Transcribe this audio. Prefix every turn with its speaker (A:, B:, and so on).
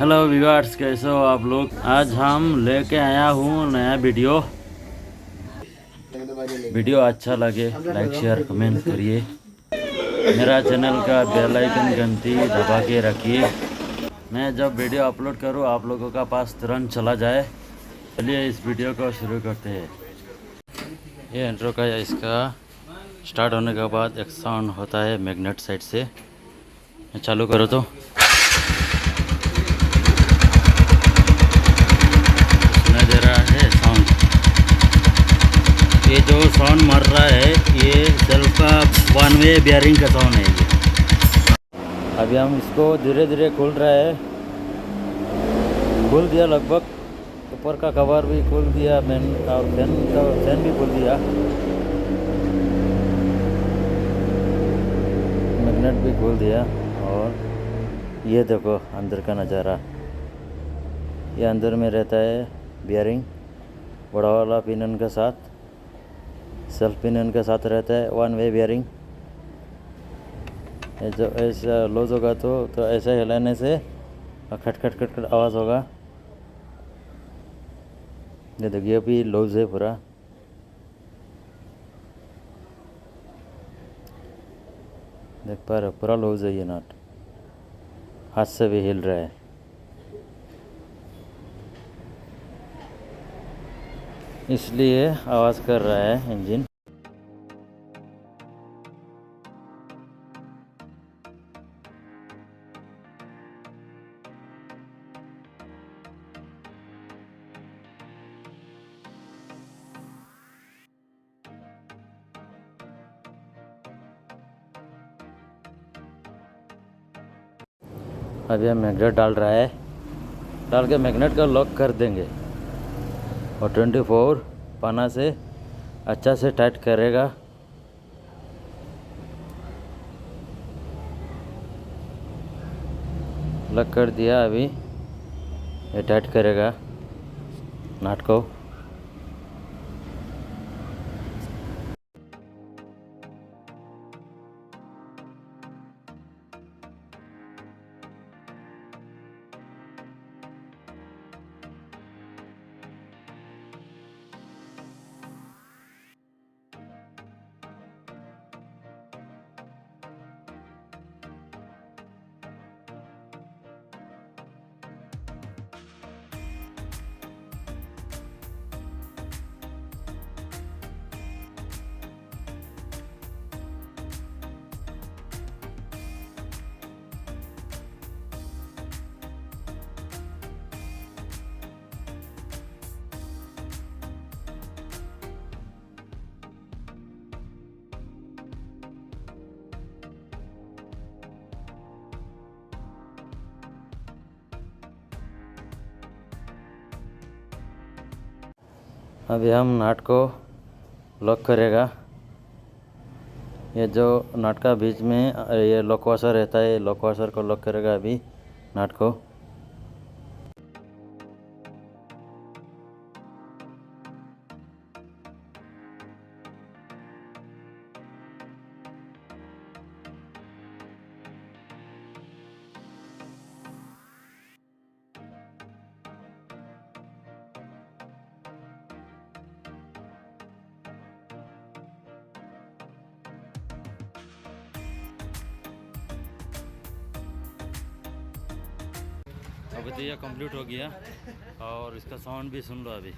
A: Hello viewers, कैसे हो आप लोग। आज हम लेके आया हूँ नया वीडियो अच्छा लगे लाइक शेयर कमेंट करिए। मेरा चैनल का बेल आइकन घंटी दबा के रखिए। मैं जब वीडियो अपलोड करूँ आप लोगों का पास तुरंत चला जाए। चलिए इस वीडियो को शुरू करते हैं। ये इंट्रो का है, इसका स्टार्ट होने के बाद एक साउंड होता है मैग्नेट साइड से। चालू करो तो सुनाई दे रहा है साउंड। ये जो साउंड मर रहा है ये सेल्फ का वन वे बियरिंग का साउंड है ये। अभी हम इसको धीरे धीरे खोल रहा है। खोल दिया लगभग, ऊपर का कवर भी खोल दिया, फैन भी खोल दिया, मैग्नेट भी खोल दिया। और ये देखो अंदर का नज़ारा। ये अंदर में रहता है बियरिंग, बड़ा वाला पिनियन के साथ, सेल्फ पिनियन के साथ रहता है वन वे बियरिंग। जो ऐसा लूज होगा तो ऐसा हिलाने से खट खट खट खट आवाज़ होगा। ये देखिए अभी लूज है पूरा। देख पा रहे, पूरा लूज है ये नट, हाथ से भी हिल रहा है। इसलिए आवाज़ कर रहा है इंजन। अभी हम मैग्नेट डाल रहा है, डाल के मैग्नेट का लॉक कर देंगे और 24 पाना से अच्छा से टाइट करेगा। लॉक कर दिया, अभी ये टाइट करेगा नट को। अभी हम नट को लॉक करेगा। ये जो नट का बीच में ये लॉक वाशर रहता है, लॉक वाशर को लॉक करेगा अभी नट को। अभी तो यह कंप्लीट हो गया और इसका साउंड भी सुन लो अभी।